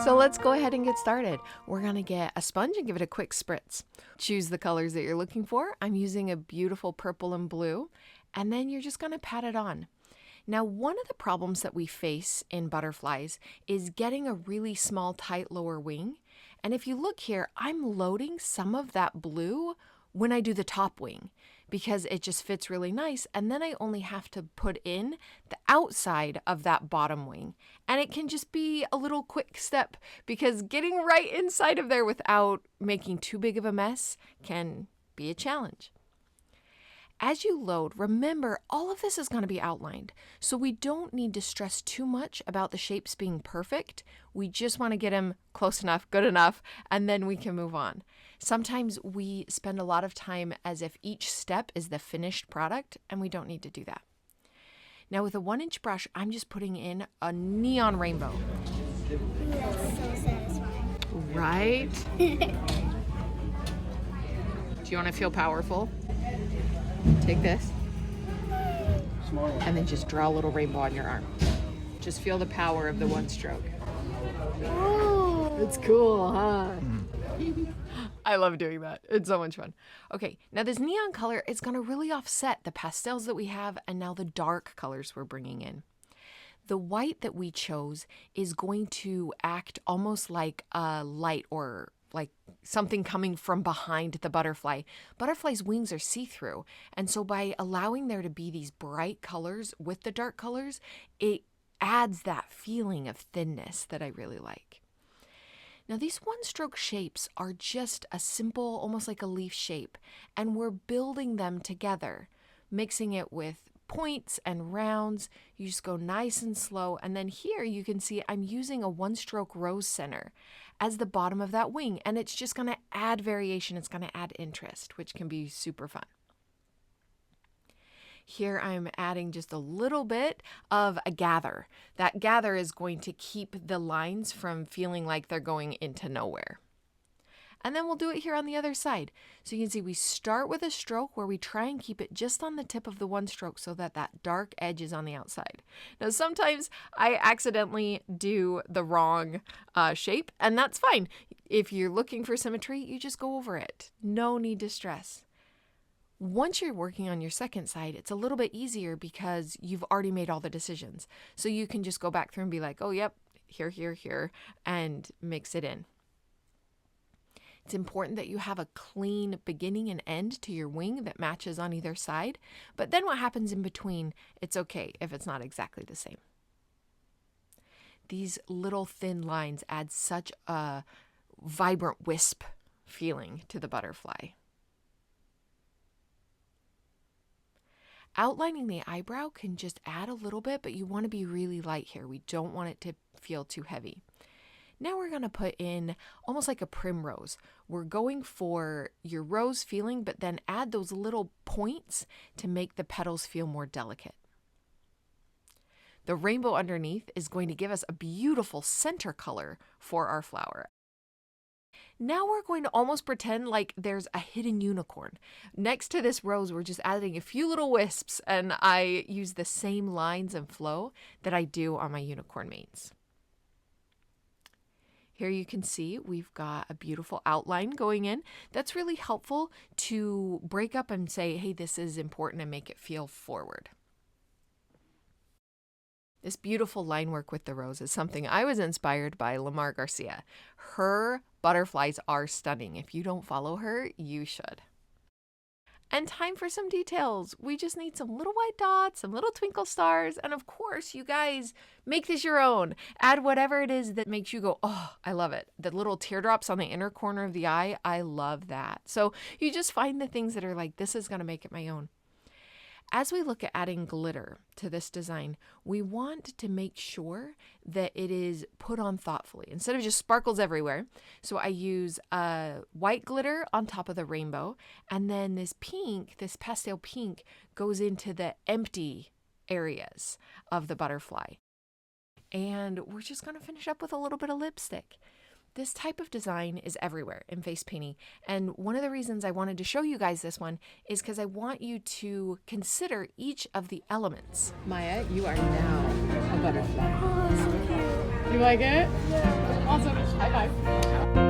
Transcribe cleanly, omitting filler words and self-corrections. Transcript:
So let's go ahead and get started. We're gonna get a sponge and give it a quick spritz. Choose the colors that you're looking for. I'm using a beautiful purple and blue, and then you're just gonna pat it on. Now, one of the problems that we face in butterflies is getting a really small, tight lower wing. And if you look here, I'm loading some of that blue when I do the top wing because it just fits really nice. And then I only have to put in the outside of that bottom wing. And it can just be a little quick step because getting right inside of there without making too big of a mess can be a challenge. As you load, remember all of this is going to be outlined, so we don't need to stress too much about the shapes being perfect. We just want to get them close enough, good enough, and then we can move on. Sometimes we spend a lot of time as if each step is the finished product, and we don't need to do that. Now with a 1-inch brush, I'm just putting in a neon rainbow. That's so satisfying. Right? Do you want to feel powerful? Take this and then just draw a little rainbow on your arm. Just feel the power of the one stroke. Oh, It's cool, huh? I love doing that. It's so much fun. Okay, now this neon color is going to really offset the pastels that we have and now the dark colors we're bringing in. The white that we chose is going to act almost like a light or like something coming from behind the butterfly. Butterflies' wings are see-through, and so by allowing there to be these bright colors with the dark colors, it adds that feeling of thinness that I really like. Now these one-stroke shapes are just a simple, almost like a leaf shape, and we're building them together, mixing it with points and rounds. You just go nice and slow, and then here you can see I'm using a one-stroke rose center as the bottom of that wing, and it's just going to add variation. It's going to add interest, which can be super fun. Here I'm adding just a little bit of a gather. That gather is going to keep the lines from feeling like they're going into nowhere. And then we'll do it here on the other side. So you can see we start with a stroke where we try and keep it just on the tip of the one stroke so that that dark edge is on the outside. Now sometimes I accidentally do the wrong shape, and that's fine. If you're looking for symmetry, you just go over it. No need to stress. Once you're working on your second side, it's a little bit easier because you've already made all the decisions. So you can just go back through and be like, oh, yep, here, here, here, and mix it in. It's important that you have a clean beginning and end to your wing that matches on either side. But then what happens in between, it's okay if it's not exactly the same. These little thin lines add such a vibrant wisp feeling to the butterfly. Outlining the eyebrow can just add a little bit, but you want to be really light here. We don't want it to feel too heavy. Now we're going to put in almost like a primrose. We're going for your rose feeling, but then add those little points to make the petals feel more delicate. The rainbow underneath is going to give us a beautiful center color for our flower. Now we're going to almost pretend like there's a hidden unicorn. Next to this rose, we're just adding a few little wisps, and I use the same lines and flow that I do on my unicorn mates. Here you can see we've got a beautiful outline going in. That's really helpful to break up and say, hey, this is important, and make it feel forward. This beautiful line work with the rose is something I was inspired by Lamar Garcia. Her butterflies are stunning. If you don't follow her, you should. And time for some details. We just need some little white dots, some little twinkle stars, and of course, you guys, make this your own. Add whatever it is that makes you go, oh, I love it. The little teardrops on the inner corner of the eye, I love that. So you just find the things that are like, this is going to make it my own. As we look at adding glitter to this design, we want to make sure that it is put on thoughtfully instead of just sparkles everywhere. So I use white glitter on top of the rainbow, and then this pink, this pastel pink, goes into the empty areas of the butterfly. And we're just going to finish up with a little bit of lipstick. This type of design is everywhere in face painting, and one of the reasons I wanted to show you guys this one is because I want you to consider each of the elements. Maya, you are now a butterfly. Oh, that's so cute. You like it? Yeah. Awesome. High five.